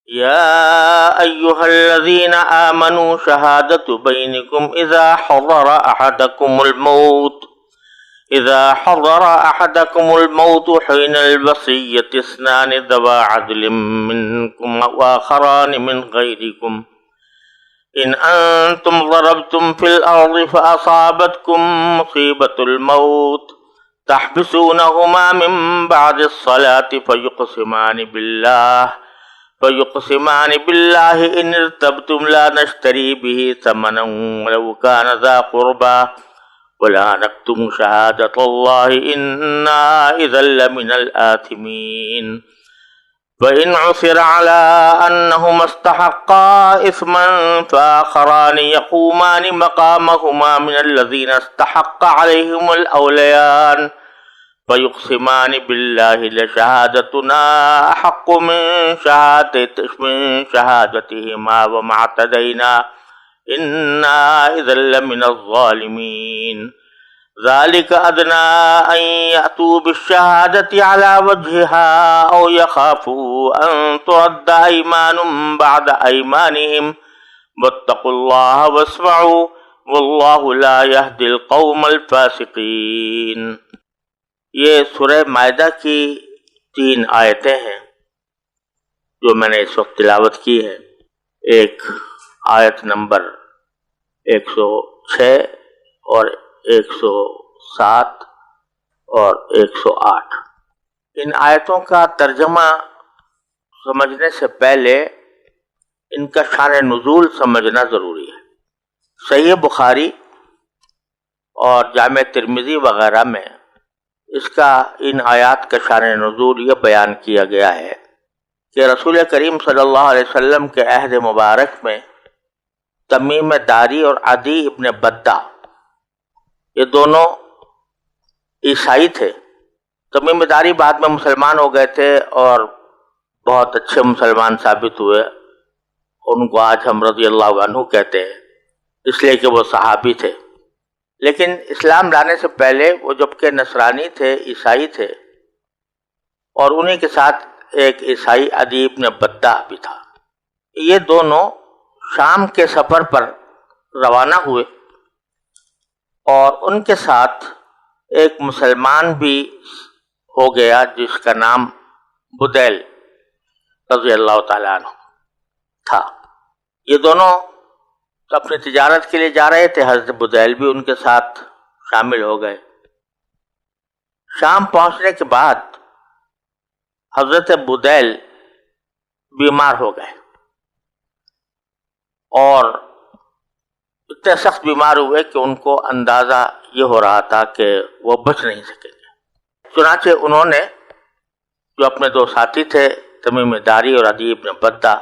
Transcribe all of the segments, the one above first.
يا أيها الذين آمنوا شهادة بينكم إذا حضر أحدكم الموت حين الوصية اثنان ذوى عدل منكم وآخران من غيركم إن أنتم ضربتم في الأرض فأصابتكم مصيبة الموت تحبسونهما من بعد الصلاة فيقسمان بالله إن ارتبتم لا نشتري به ثمنا ولو كان ذا قربى ولا نكتم شهادة الله إنا إذا لمن الآثمين فإن عثر على أنهما استحقا إثما فآخران يقومان مقامهما من الذين استحق عليهم الأوليان فيقسمان بالله لشهادتنا أحق من شهادتهما وما اعتدينا إنا إذا لمن الظالمين ذلك أدنى أن يأتوا بالشهادة على وجهها أو يخافوا أن ترد أيمان بعد أيمانهم واتقوا الله واسمعوا والله لا يهدي القوم الفاسقين۔ یہ سورہ مائدہ کی 3 آیتیں ہیں جو میں نے اس وقت تلاوت کی ہے۔ ایک آیت نمبر 106 اور 107 اور 108۔ ان آیتوں کا ترجمہ سمجھنے سے پہلے ان کا شان نزول سمجھنا ضروری ہے۔ صحیح بخاری اور جامع ترمذی وغیرہ میں اس کا ان آیات کا شان نزول یہ بیان کیا گیا ہے کہ رسول کریم صلی اللہ علیہ وسلم کے عہد مبارک میں تمیم داری اور عدی ابن بدہ یہ دونوں عیسائی تھے۔ تمیم داری بعد میں مسلمان ہو گئے تھے اور بہت اچھے مسلمان ثابت ہوئے۔ ان کو آج ہم رضی اللہ عنہ کہتے ہیں اس لیے کہ وہ صحابی تھے، لیکن اسلام لانے سے پہلے وہ جبکہ نصرانی تھے، عیسائی تھے، اور انہی کے ساتھ ایک عیسائی عدی ابن بدہ بھی تھا۔ یہ دونوں شام کے سفر پر روانہ ہوئے اور ان کے ساتھ ایک مسلمان بھی ہو گیا جس کا نام بدیل رضی اللہ تعالیٰ عنہ تھا۔ یہ دونوں اپنی تجارت کے لیے جا رہے تھے، حضرت بدیل بھی ان کے ساتھ شامل ہو گئے۔ شام پہنچنے کے بعد حضرت بدیل بیمار ہو گئے اور اتنے سخت بیمار ہوئے کہ ان کو اندازہ یہ ہو رہا تھا کہ وہ بچ نہیں سکیں گے۔ چنانچہ انہوں نے جو اپنے 2 ساتھی تھے تمیم داری اور عدی ابن بدہ،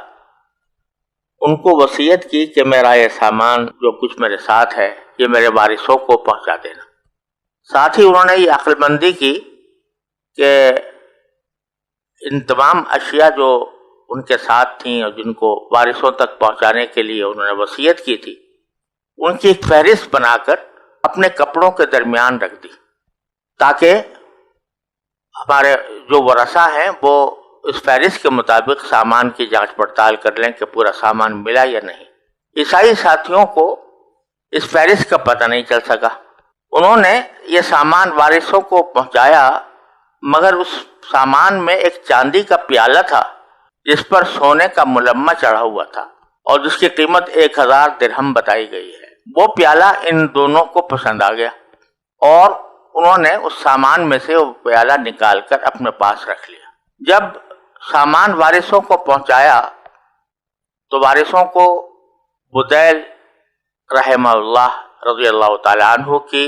ان کو وصیت کی کہ میرا یہ سامان جو کچھ میرے ساتھ ہے یہ میرے وارثوں کو پہنچا دینا۔ ساتھ ہی انہوں نے یہ عقل مندی کی کہ ان تمام اشیاء جو ان کے ساتھ تھیں اور جن کو وارثوں تک پہنچانے کے لیے انہوں نے وصیت کی تھی، ان کی ایک فہرست بنا کر اپنے کپڑوں کے درمیان رکھ دی تاکہ ہمارے جو ورثہ ہیں وہ اس فہرست کے مطابق سامان کی جانچ پڑتال کر لیں کہ پورا سامان ملا یا نہیں۔ عیسائی ساتھیوں کو اس فہرست کا پتہ نہیں چل سکا۔ انہوں نے یہ سامان وارثوں کو پہنچایا، مگر اس سامان میں ایک چاندی کا پیالہ تھا جس پر سونے کا ملمہ چڑھا ہوا تھا اور جس کی قیمت 1000 درہم بتائی گئی ہے۔ وہ پیالہ ان دونوں کو پسند آ گیا اور انہوں نے اس سامان میں سے وہ پیالہ نکال کر اپنے پاس رکھ لیا۔ جب سامان وارثوں کو پہنچایا تو وارثوں کو بدیل رحمہ اللہ رضی اللہ تعالیٰ عنہ کی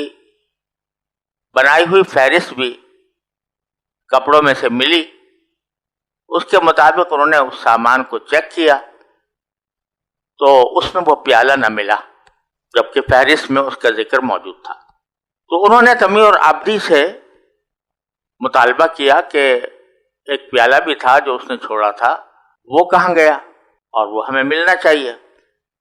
بنائی ہوئی فہرست بھی کپڑوں میں سے ملی۔ اس کے مطابق انہوں نے اس سامان کو چیک کیا تو اس میں وہ پیالہ نہ ملا، جبکہ فہرست میں اس کا ذکر موجود تھا۔ تو انہوں نے تمی اور عبدی سے مطالبہ کیا کہ ایک پیالہ بھی تھا جو اس نے چھوڑا تھا، وہ کہاں گیا اور وہ ہمیں ملنا چاہیے۔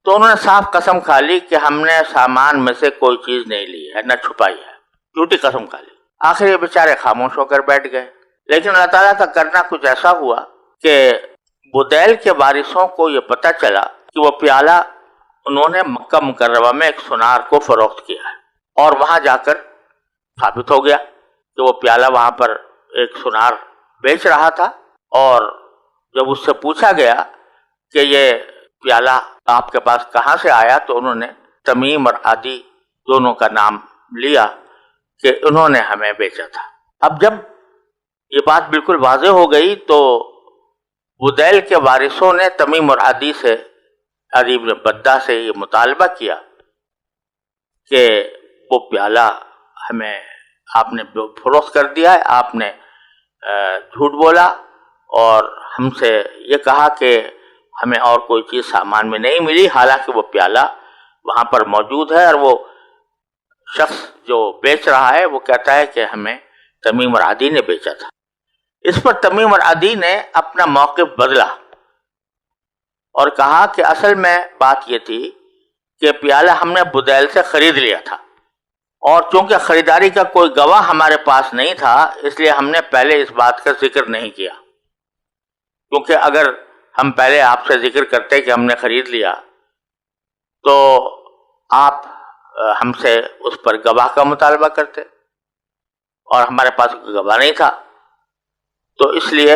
تو انہوں نے صاف قسم کھا لی کہ ہم نے سامان میں سے کوئی چیز نہیں لی ہے، نہ چھپائی ہے، جھوٹی قسم کھا لی۔ آخر یہ بیچارے خاموش ہو کر بیٹھ گئے، لیکن اللہ تعالیٰ کا کرنا کچھ ایسا ہوا کہ بدیل کے وارثوں کو یہ پتہ چلا کہ وہ پیالہ انہوں نے مکہ مکرمہ میں ایک سونار کو فروخت کیا ہے، اور وہاں جا کر ثابت ہو گیا کہ وہ پیالہ وہاں پر ایک سونار بیچ رہا تھا، اور جب اس سے پوچھا گیا کہ یہ پیالہ آپ کے پاس کہاں سے آیا تو انہوں نے تمیم اور عدی دونوں کا نام لیا کہ انہوں نے ہمیں بیچا تھا۔ اب جب یہ بات بالکل واضح ہو گئی تو بدیل کے وارثوں نے تمیم اور عدی بن بدہ سے یہ مطالبہ کیا کہ وہ پیالہ ہمیں آپ نے فروخت کر دیا ہے، آپ نے جھوٹ بولا اور ہم سے یہ کہا کہ ہمیں اور کوئی چیز سامان میں نہیں ملی، حالانکہ وہ پیالہ وہاں پر موجود ہے، اور وہ شخص جو بیچ رہا ہے وہ کہتا ہے کہ ہمیں تمیم اور عدی نے بیچا تھا۔ اس پر تمیم اور عدی نے اپنا موقف بدلا اور کہا کہ اصل میں بات یہ تھی کہ پیالہ ہم نے بدیل سے خرید لیا تھا، اور چونکہ خریداری کا کوئی گواہ ہمارے پاس نہیں تھا اس لیے ہم نے پہلے اس بات کا ذکر نہیں کیا، کیونکہ اگر ہم پہلے آپ سے ذکر کرتے کہ ہم نے خرید لیا تو آپ ہم سے اس پر گواہ کا مطالبہ کرتے، اور ہمارے پاس کوئی گواہ نہیں تھا، تو اس لیے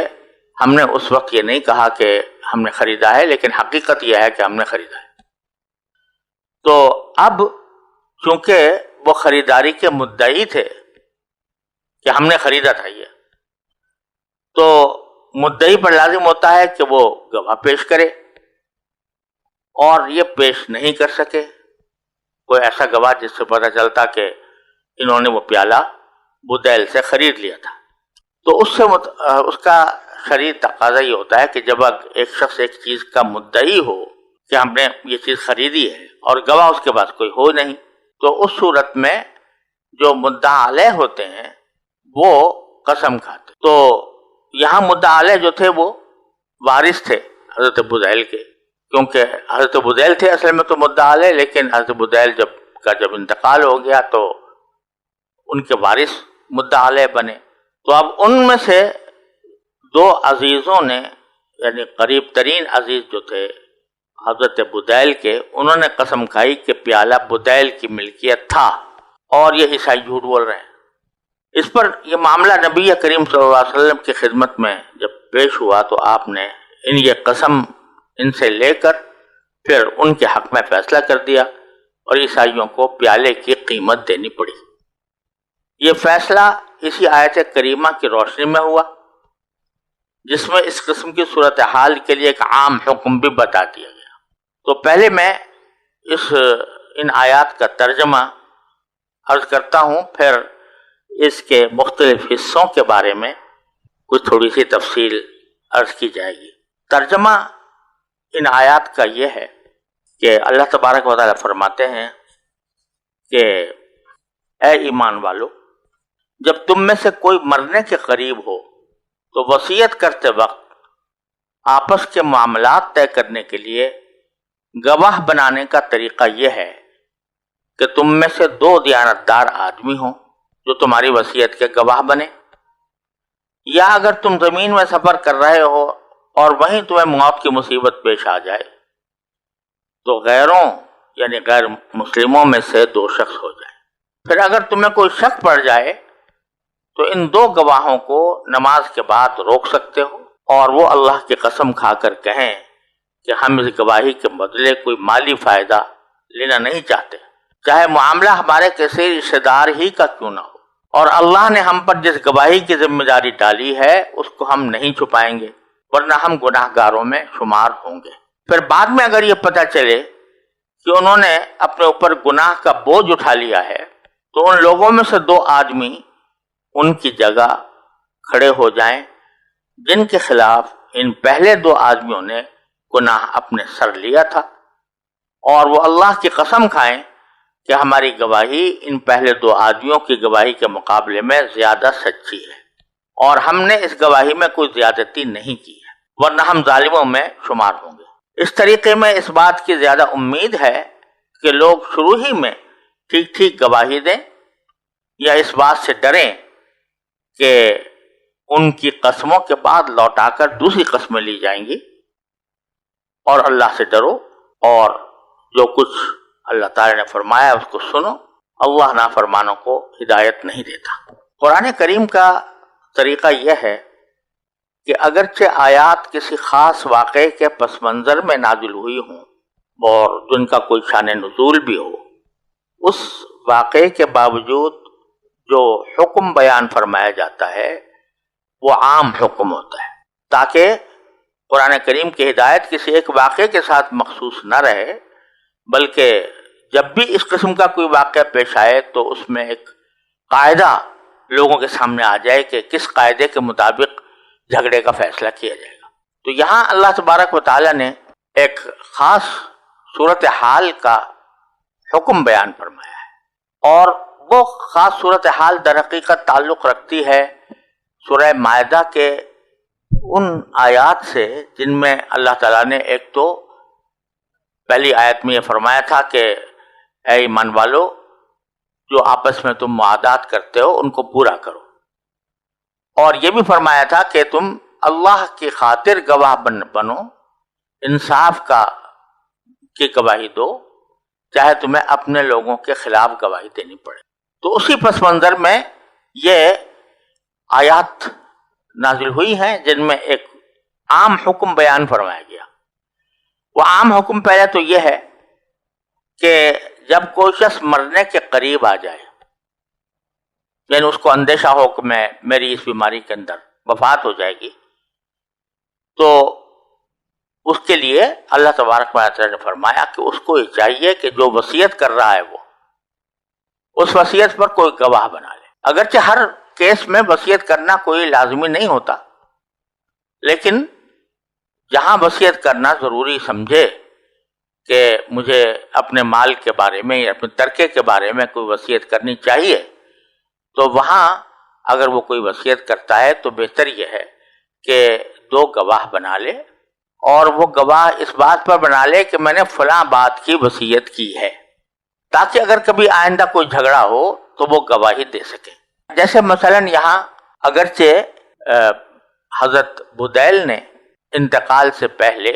ہم نے اس وقت یہ نہیں کہا کہ ہم نے خریدا ہے، لیکن حقیقت یہ ہے کہ ہم نے خریدا ہے۔ تو اب چونکہ وہ خریداری کے مدعی تھے کہ ہم نے خریدا تھا یہ، تو مدعی پر لازم ہوتا ہے کہ وہ گواہ پیش کرے، اور یہ پیش نہیں کر سکے کوئی ایسا گواہ جس سے پتہ چلتا کہ انہوں نے وہ پیالہ بدیل سے خرید لیا تھا۔ تو اس کا شرعی تقاضا یہ ہوتا ہے کہ جب ایک شخص ایک چیز کا مدعی ہو کہ ہم نے یہ چیز خریدی ہے اور گواہ اس کے پاس کوئی ہو نہیں، تو اس صورت میں جو مدعا علیہ ہوتے ہیں وہ قسم کھاتے۔ تو یہاں مدعا علیہ جو تھے وہ وارث تھے حضرت بدیل کے، کیونکہ حضرت بدیل تھے اصل میں تو مدعا علیہ، لیکن حضرت بدیل جب انتقال ہو گیا تو ان کے وارث مدعا علیہ بنے۔ تو اب ان میں سے دو عزیزوں نے، یعنی قریب ترین عزیز جو تھے حضرت بدیل کے، انہوں نے قسم کھائی کہ پیالہ بدیل کی ملکیت تھا، اور یہ عیسائی جھوٹ بول رہے ہیں۔ اس پر یہ معاملہ نبی کریم صلی اللہ علیہ وسلم کی خدمت میں جب پیش ہوا تو آپ نے یہ قسم ان سے لے کر پھر ان کے حق میں فیصلہ کر دیا، اور عیسائیوں کو پیالے کی قیمت دینی پڑی۔ یہ فیصلہ اسی آیت کریمہ کی روشنی میں ہوا جس میں اس قسم کی صورتحال کے لیے ایک عام حکم بھی بتا دیا گیا۔ تو پہلے میں ان آیات کا ترجمہ عرض کرتا ہوں، پھر اس کے مختلف حصوں کے بارے میں کچھ تھوڑی سی تفصیل عرض کی جائے گی۔ ترجمہ ان آیات کا یہ ہے کہ اللہ تبارک و تعالیٰ فرماتے ہیں کہ اے ایمان والو، جب تم میں سے کوئی مرنے کے قریب ہو تو وصیت کرتے وقت آپس کے معاملات طے کرنے کے لیے گواہ بنانے کا طریقہ یہ ہے کہ تم میں سے دو دیانتدار آدمی ہوں جو تمہاری وصیت کے گواہ بنے، یا اگر تم زمین میں سفر کر رہے ہو اور وہیں تمہیں موت کی مصیبت پیش آ جائے تو غیروں یعنی غیر مسلموں میں سے دو شخص ہو جائیں۔ پھر اگر تمہیں کوئی شک پڑ جائے تو ان دو گواہوں کو نماز کے بعد روک سکتے ہو، اور وہ اللہ کی قسم کھا کر کہیں کہ ہم اس گواہی کے بدلے کوئی مالی فائدہ لینا نہیں چاہتے، چاہے معاملہ ہمارے کسی رشتہ دار ہی کا کیوں نہ ہو، اور اللہ نے ہم پر جس گواہی کی ذمہ داری ڈالی ہے اس کو ہم نہیں چھپائیں گے، ورنہ ہم گناہ گاروں میں شمار ہوں گے۔ پھر بعد میں اگر یہ پتہ چلے کہ انہوں نے اپنے اوپر گناہ کا بوجھ اٹھا لیا ہے تو ان لوگوں میں سے دو آدمی ان کی جگہ کھڑے ہو جائیں جن کے خلاف ان پہلے دو آدمیوں نے گناہ اپنے سر لیا تھا، اور وہ اللہ کی قسم کھائیں کہ ہماری گواہی ان پہلے دو آدمیوں کی گواہی کے مقابلے میں زیادہ سچی ہے، اور ہم نے اس گواہی میں کوئی زیادتی نہیں کی ہے، ورنہ ہم ظالموں میں شمار ہوں گے۔ اس طریقے میں اس بات کی زیادہ امید ہے کہ لوگ شروع ہی میں ٹھیک ٹھیک گواہی دیں، یا اس بات سے ڈریں کہ ان کی قسموں کے بعد لوٹا کر دوسری قسمیں لی جائیں گی، اور اللہ سے ڈرو اور جو کچھ اللہ تعالی نے فرمایا اس کو سنو. اللہ نافرمانوں کو ہدایت نہیں دیتا. قرآن کریم کا طریقہ یہ ہے کہ اگرچہ آیات کسی خاص واقعے کے پس منظر میں نازل ہوئی ہوں اور جن کا کوئی شان نزول بھی ہو، اس واقعے کے باوجود جو حکم بیان فرمایا جاتا ہے وہ عام حکم ہوتا ہے، تاکہ قرآن کریم کی ہدایت کسی ایک واقعے کے ساتھ مخصوص نہ رہے، بلکہ جب بھی اس قسم کا کوئی واقعہ پیش آئے تو اس میں ایک قاعدہ لوگوں کے سامنے آ جائے کہ کس قاعدے کے مطابق جھگڑے کا فیصلہ کیا جائے گا. تو یہاں اللہ تبارک و تعالیٰ نے ایک خاص صورتحال کا حکم بیان فرمایا ہے، اور وہ خاص صورتحال در حقیقت تعلق رکھتی ہے سورہ مائدہ کے ان آیات سے جن میں اللہ تعالیٰ نے ایک تو پہلی آیت میں یہ فرمایا تھا کہ اے ایمان والو، جو آپس میں تم معاہدات کرتے ہو ان کو پورا کرو، اور یہ بھی فرمایا تھا کہ تم اللہ کی خاطر گواہ بنو، انصاف کی گواہی دو، چاہے تمہیں اپنے لوگوں کے خلاف گواہی دینی پڑے. تو اسی پس منظر میں یہ آیات نازل ہوئی ہیں جن میں ایک عام حکم بیان فرمایا گیا. وہ عام حکم پہلے تو یہ ہے کہ جب کوئی شخص مرنے کے قریب آ جائے، یعنی اس کو اندیشہ ہو کہ میری اس بیماری کے اندر وفات ہو جائے گی، تو اس کے لیے اللہ تبارک و تعالی نے فرمایا کہ اس کو یہ چاہیے کہ جو وصیت کر رہا ہے وہ اس وصیت پر کوئی گواہ بنا لے. اگرچہ ہر کیس میں وصیت کرنا کوئی لازمی نہیں ہوتا، لیکن جہاں وصیت کرنا ضروری سمجھے کہ مجھے اپنے مال کے بارے میں یا اپنے ترکے کے بارے میں کوئی وصیت کرنی چاہیے، تو وہاں اگر وہ کوئی وصیت کرتا ہے تو بہتر یہ ہے کہ 2 گواہ بنا لے، اور وہ گواہ اس بات پر بنا لے کہ میں نے فلاں بات کی وصیت کی ہے، تاکہ اگر کبھی آئندہ کوئی جھگڑا ہو تو وہ گواہی دے سکے. جیسے مثلا یہاں اگرچہ حضرت بدیل نے انتقال سے پہلے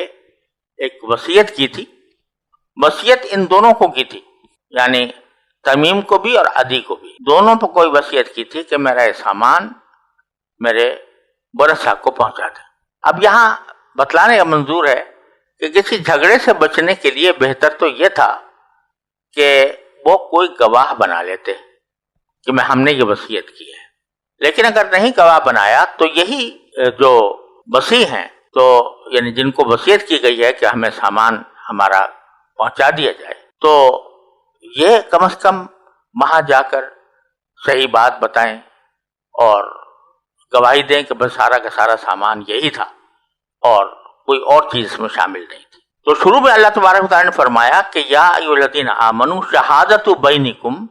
ایک وصیت کی تھی، وصیت ان دونوں کو کی تھی، یعنی تمیم کو بھی اور عدی کو بھی، دونوں پر کوئی وصیت کی تھی کہ میرا یہ سامان میرے ورثہ کو پہنچا دیں. اب یہاں بتلانے کا منظور ہے کہ کسی جھگڑے سے بچنے کے لیے بہتر تو یہ تھا کہ وہ کوئی گواہ بنا لیتے کہ ہم نے یہ وصیت کی ہے. لیکن اگر نہیں گواہ بنایا تو یہی جو وصی ہیں، تو یعنی جن کو وصیت کی گئی ہے کہ ہمیں سامان ہمارا پہنچا دیا جائے، تو یہ کم از کم وہاں جا کر صحیح بات بتائیں اور گواہی دیں کہ بس سارا کا سارا سامان یہی تھا اور کوئی اور چیز اس میں شامل نہیں تھی. تو شروع میں اللہ تبارک و تعالیٰ نے فرمایا کہ یا ایھا الذین آمنوا شہادۃ بینکم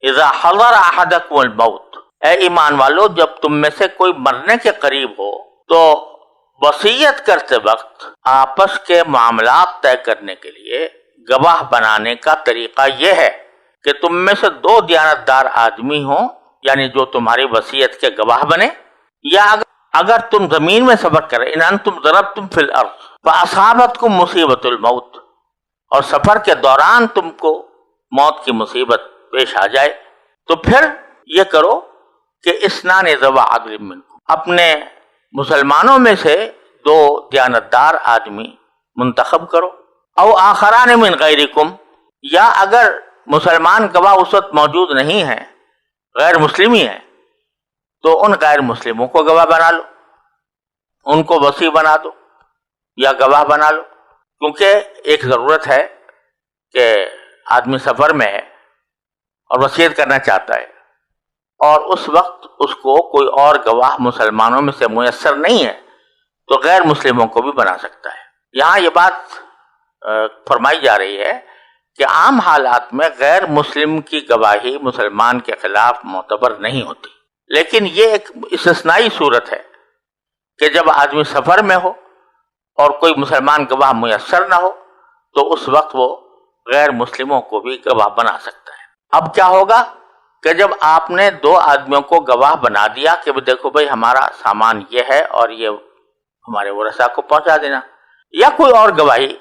اذا حضر احدکم الموت، اے ایمان والو جب تم میں سے کوئی مرنے کے قریب ہو تو وصیت کرتے وقت آپس کے معاملات طے کرنے کے لیے گواہ بنانے کا طریقہ یہ ہے کہ تم میں سے 2 دیانتدار آدمی ہوں، یعنی جو تمہاری وصیت کے گواہ بنے، یا اگر تم زمین میں سفر کرے، ان انتم ضربتم فی الارض فاصابتکم مصیبت الموت، اور سفر کے دوران تم کو موت کی مصیبت پیش آ جائے، تو پھر یہ کرو کہ اسنان ذوی عدل منکم، اپنے مسلمانوں میں سے 2 دیانتدار آدمی منتخب کرو، او آخران من غیرکم، یا اگر مسلمان گواہ اس وقت موجود نہیں ہیں، غیر مسلمی ہیں، تو ان غیر مسلموں کو گواہ بنا لو، ان کو وصی بنا دو یا گواہ بنا لو. کیونکہ ایک ضرورت ہے کہ آدمی سفر میں ہے اور وصیت کرنا چاہتا ہے، اور اس وقت اس کو کوئی اور گواہ مسلمانوں میں سے میسر نہیں ہے، تو غیر مسلموں کو بھی بنا سکتا ہے. یہاں یہ بات فرمائی جا رہی ہے کہ عام حالات میں غیر مسلم کی گواہی مسلمان کے خلاف معتبر نہیں ہوتی، لیکن یہ ایک استثنائی صورت ہے کہ جب آدمی سفر میں ہو اور کوئی مسلمان گواہ میسر نہ ہو تو اس وقت وہ غیر مسلموں کو بھی گواہ بنا سکتا ہے. اب کیا ہوگا کہ جب آپ نے 2 آدمیوں کو گواہ بنا دیا کہ دیکھو بھائی ہمارا سامان یہ ہے اور یہ ہمارے ورثاء کو پہنچا دینا، یا کوئی اور گواہی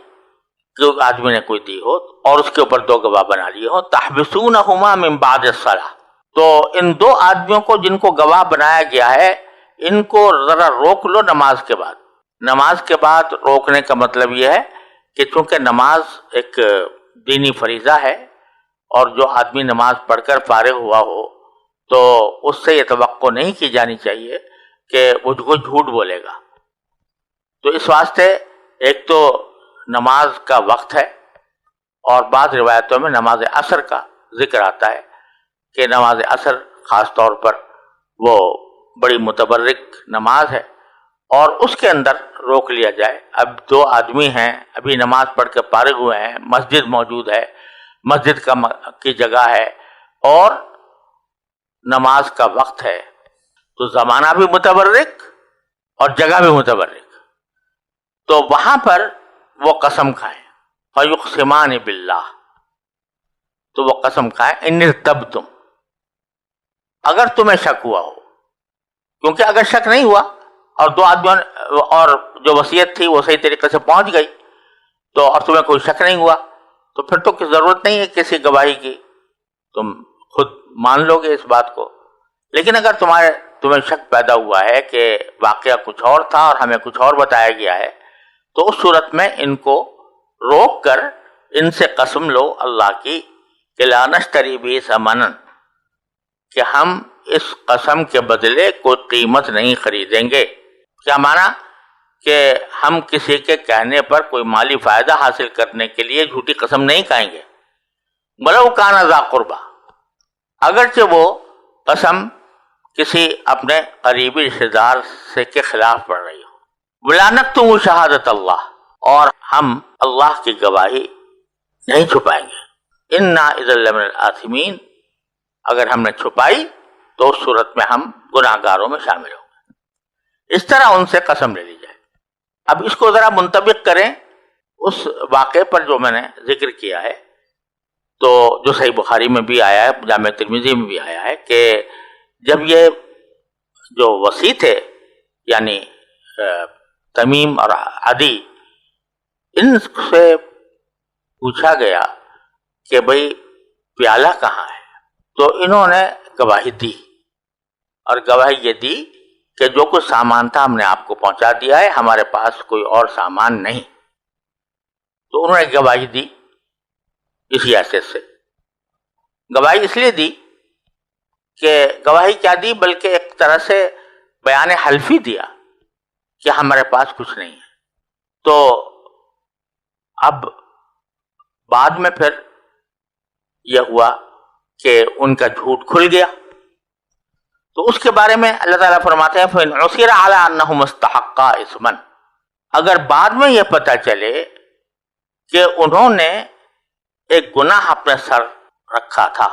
جو آدمی نے کوئی دی ہو اور اس کے اوپر 2 گواہ بنا لیے ہو، تحبسونہما من بعد الصلاۃ، تو ان 2 آدمیوں کو جن کو گواہ بنایا گیا ہے ان کو ذرا روک لو نماز کے بعد۔ نماز کے بعد روکنے کا مطلب یہ ہے کہ چونکہ نماز ایک دینی فریضہ ہے اور جو آدمی نماز پڑھ کر فارغ ہوا ہو تو اس سے یہ توقع نہیں کی جانی چاہیے کہ وہ جھوٹ بولے گا۔ تو اس واسطے ایک تو نماز کا وقت ہے، اور بعض روایتوں میں نماز عصر کا ذکر آتا ہے کہ نماز عصر خاص طور پر وہ بڑی متبرک نماز ہے اور اس کے اندر روک لیا جائے۔ اب 2 آدمی ہیں، ابھی نماز پڑھ کے فارغ ہوئے ہیں، مسجد موجود ہے، مسجد کی جگہ ہے اور نماز کا وقت ہے، تو زمانہ بھی متبرک اور جگہ بھی متبرک، تو وہاں پر وہ قسم کھائیں، فیقسمان باللہ، تو وہ قسم کھائیں ان ارتبتم، اگر تمہیں شک ہوا ہو، کیونکہ اگر شک نہیں ہوا اور 2 آدمیوں اور جو وصیت تھی وہ صحیح طریقے سے پہنچ گئی تو اور تمہیں کوئی شک نہیں ہوا تو پھر تو ضرورت نہیں ہے کسی گواہی کی، تم خود مان لو گے اس بات کو۔ لیکن اگر تمہیں شک پیدا ہوا ہے کہ واقعہ کچھ اور تھا اور ہمیں کچھ اور بتایا گیا ہے تو اس صورت میں ان کو روک کر ان سے قسم لو اللہ کی کہ لا نشتری بہ ثمنا، کہ ہم اس قسم کے بدلے کوئی قیمت نہیں خریدیں گے۔ کیا معنی؟ کہ ہم کسی کے کہنے پر کوئی مالی فائدہ حاصل کرنے کے لیے جھوٹی قسم نہیں کھائیں گے، ولو کان ذا قربا، اگرچہ وہ قسم کسی اپنے قریبی رشتہ دار سے کے خلاف پڑ رہی ہو۔ ولا نکتم شہادت اللہ، اور ہم اللہ کی گواہی نہیں چھپائیں گے۔ انا اذا لمن الآثمین، اگر ہم نے چھپائی تو اس صورت میں ہم گناہ گاروں میں شامل ہوں گے۔ اس طرح ان سے قسم لے لی جائے۔ اب اس کو ذرا منطبق کریں اس واقعے پر جو میں نے ذکر کیا ہے، تو جو صحیح بخاری میں بھی آیا ہے، جامع ترمذی میں بھی آیا ہے کہ جب یہ جو وصی تھے یعنی تمیم اور عدی، ان سے پوچھا گیا کہ بھئی پیالہ کہاں ہے، تو انہوں نے گواہی دی، اور گواہی یہ دی کہ جو کچھ سامان تھا ہم نے آپ کو پہنچا دیا ہے، ہمارے پاس کوئی اور سامان نہیں۔ تو انہوں نے گواہی دی اسی حیثیت سے۔ گواہی اس لیے دی کہ گواہی کیا دی، بلکہ ایک طرح سے بیان حلفی دیا کہ ہمارے پاس کچھ نہیں ہے۔ تو اب بعد میں پھر یہ ہوا کہ ان کا جھوٹ کھل گیا، تو اس کے بارے میں اللہ تعالیٰ فرماتے ہیں فَإِنْ عُثِرَ عَلَىٰ أَنَّهُمَا اسْتَحَقَّا إِثْمًا، اگر بعد میں یہ پتہ چلے کہ انہوں نے ایک گناہ اپنے سر رکھا تھا،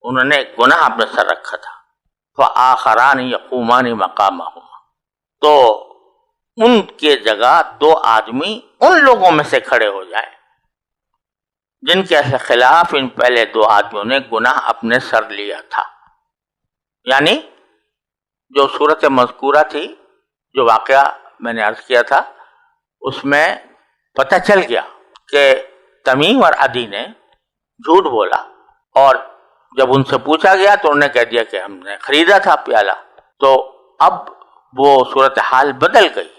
انہوں نے ایک گناہ اپنے سر رکھا تھا، فَآخَرَانِ يَقُومَانِ مَقَامَهُمَا، تو ان کے جگہ 2 آدمی ان لوگوں میں سے کھڑے ہو جائیں جن کے خلاف ان پہلے 2 آدمیوں نے گناہ اپنے سر لیا تھا۔ یعنی جو صورت مذکورہ تھی، جو واقعہ میں نے عرض کیا تھا، اس میں پتہ چل گیا کہ تمیم اور عدی نے جھوٹ بولا، اور جب ان سے پوچھا گیا تو انہوں نے کہہ دیا کہ ہم نے خریدا تھا پیالہ۔ تو اب وہ صورتحال بدل گئی،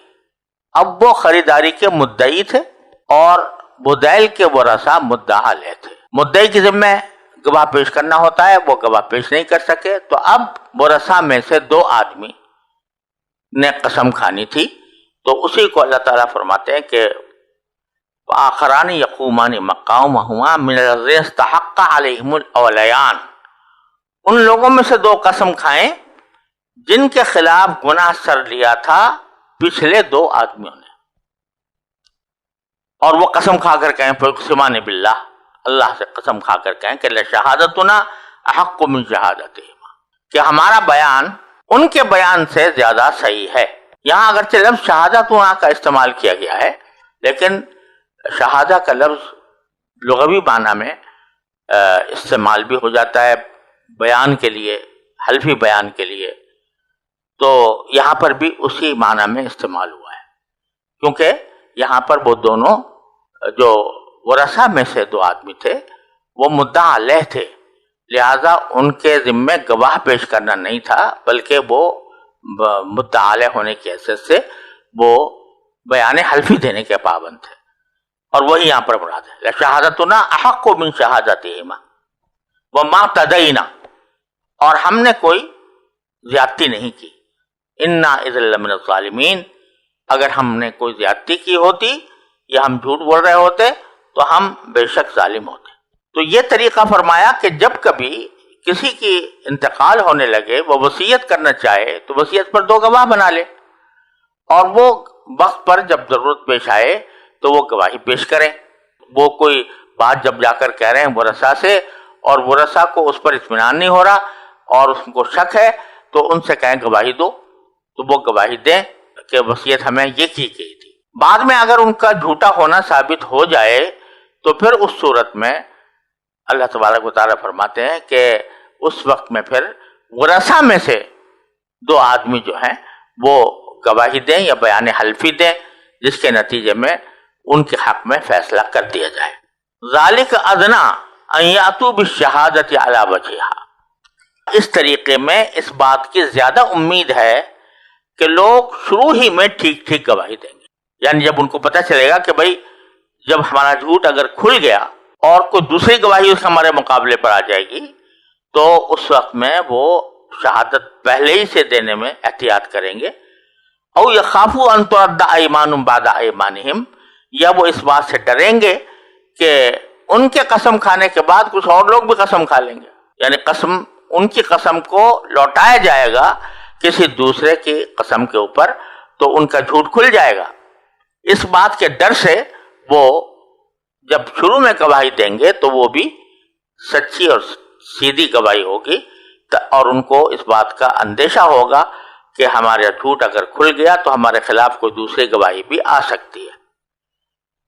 اب وہ خریداری کے مدعی تھے اور بدیل کے ورثاء مدعا علیہ تھے۔ مدعی کے ذمہ گواہ پیش کرنا ہوتا ہے، وہ گواہ پیش نہیں کر سکے، تو اب ورثاء میں سے 2 آدمی نے قسم کھانی تھی، تو اسی کو اللہ تعالیٰ فرماتے ہیں کہ آخران یقومان مقامہما من الذین استحق علیہم الاولیان، ان لوگوں میں سے 2 قسم کھائیں جن کے خلاف گناہ سر لیا تھا پچھلے 2 آدمیوں نے، اور وہ قسم کھا کر کہیں فیقسمان باللہ، اللہ سے قسم کھا کر کہیں کہ لشہادتنا احق من شہادتہما، کہ ہمارا بیان ان کے بیان سے زیادہ صحیح ہے۔ یہاں اگرچہ لفظ شہادتنا کا استعمال کیا گیا ہے، لیکن شہادہ کا لفظ لغوی معنی میں استعمال بھی ہو جاتا ہے بیان کے لیے، حلفی بیان کے لیے، تو یہاں پر بھی اسی معنی میں استعمال ہوا ہے، کیونکہ یہاں پر وہ دونوں جو ورثہ میں سے دو آدمی تھے وہ مدعا علیہ تھے، لہذا ان کے ذمے گواہ پیش کرنا نہیں تھا، بلکہ وہ مدعا علیہ ہونے کی حیثیت سے وہ بیان حلفی دینے کے پابند تھے، اور وہی یہاں پر مراد ہے لشہادتنا احق من شہادتہما وما اعتدینا، اور ہم نے کوئی زیادتی نہیں کی، انا اذا لمن الظالمین، اگر ہم نے کوئی زیادتی کی ہوتی یا ہم جھوٹ بول رہے ہوتے تو ہم بے شک ظالم ہوتے۔ تو یہ طریقہ فرمایا کہ جب کبھی کسی کی انتقال ہونے لگے، وہ وصیت کرنا چاہے تو وصیت پر دو گواہ بنا لے، اور وہ وقت پر جب ضرورت پیش آئے تو وہ گواہی پیش کریں۔ وہ کوئی بات جب جا کر کہہ رہے ہیں ورثہ سے، اور ورثہ کو اس پر اطمینان نہیں ہو رہا اور اس کو شک ہے، تو ان سے کہیں گواہی دو، تو وہ گواہی دیں کہ وصیت ہمیں یہ کی گئی تھی۔ بعد میں اگر ان کا جھوٹا ہونا ثابت ہو جائے تو پھر اس صورت میں اللہ تبارک و تعالیٰ فرماتے ہیں کہ اس وقت میں پھر ورثہ میں سے دو آدمی جو ہیں وہ گواہی دیں یا بیان حلفی دیں، جس کے نتیجے میں ان کے حق میں فیصلہ کر دیا جائے۔ ذالک ادنا ان یاتوا بالشہادۃ علی وجہہا، اس طریقے میں اس بات کی زیادہ امید ہے کہ لوگ شروع ہی میں ٹھیک ٹھیک گواہی دیں گے، یعنی جب ان کو پتہ چلے گا کہ بھائی جب ہمارا جھوٹ اگر کھل گیا اور کوئی دوسری گواہی اس ہمارے مقابلے پر آ جائے گی تو اس وقت میں وہ شہادت پہلے ہی سے دینے میں احتیاط کریں گے۔ او یخافوا ان ترد ایمان بعد ایمانہم، یا وہ اس بات سے ڈریں گے کہ ان کے قسم کھانے کے بعد کچھ اور لوگ بھی قسم کھا لیں گے، یعنی قسم ان کی قسم کو لوٹایا جائے گا کسی دوسرے کی قسم کے اوپر، تو ان کا جھوٹ کھل جائے گا۔ اس بات کے ڈر سے وہ جب شروع میں گواہی دیں گے تو وہ بھی سچی اور سیدھی گواہی ہوگی، اور ان کو اس بات کا اندیشہ ہوگا کہ ہمارا جھوٹ اگر کھل گیا تو ہمارے خلاف کوئی دوسری گواہی بھی آ سکتی ہے۔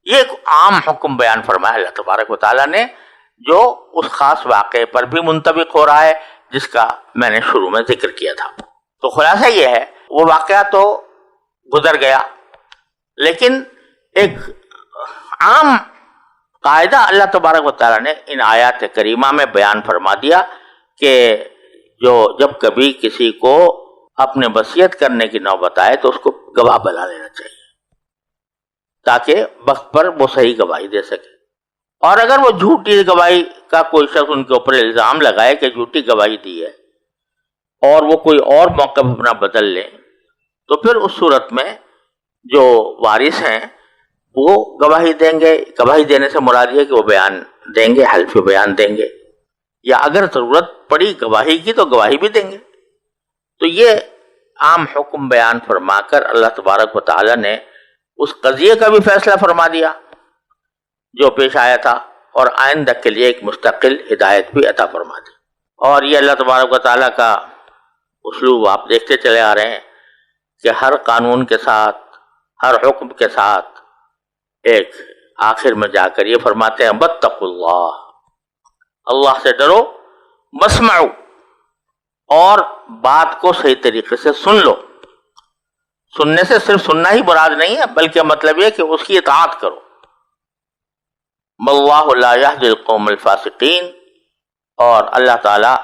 یہ ایک عام حکم بیان فرمایا اللہ تبارک و تعالیٰ نے، جو اس خاص واقعے پر بھی منطبق ہو رہا ہے جس کا میں نے شروع میں ذکر کیا تھا۔ تو خلاصہ یہ ہے، وہ واقعہ تو گزر گیا، لیکن ایک عام قاعدہ اللہ تبارک و تعالیٰ نے ان آیات کریمہ میں بیان فرما دیا کہ جب کبھی کسی کو اپنے وصیت کرنے کی نوبت آئے تو اس کو گواہ بنا لینا چاہیے، تاکہ وقت پر وہ صحیح گواہی دے سکے۔ اور اگر وہ جھوٹی گواہی کا کوئی شخص ان کے اوپر الزام لگائے کہ جھوٹی گواہی دی ہے اور وہ کوئی اور موقع اپنا بدل لیں، تو پھر اس صورت میں جو وارث ہیں وہ گواہی دیں گے۔ گواہی دینے سے مراد یہ کہ وہ بیان دیں گے، حلف بیان دیں گے، یا اگر ضرورت پڑی گواہی کی تو گواہی بھی دیں گے۔ تو یہ عام حکم بیان فرما کر اللہ تبارک و تعالیٰ نے اس قضیے کا بھی فیصلہ فرما دیا جو پیش آیا تھا، اور آئندہ کے لیے ایک مستقل ہدایت بھی عطا فرما دی۔ اور یہ اللہ تبارک و تعالیٰ کا اسلوب آپ دیکھتے چلے آ رہے ہیں کہ ہر قانون کے ساتھ، ہر حکم کے ساتھ ایک آخر میں جا کر یہ فرماتے ہیں واتقوا اللہ، اللہ سے ڈرو، واسمعوا، اور بات کو صحیح طریقے سے سن لو۔ سننے سے صرف سننا ہی مراد نہیں ہے، بلکہ مطلب یہ کہ اس کی اطاعت کرو۔ واللہ لا یہدی القوم الفاسقین، اور اللہ تعالیٰ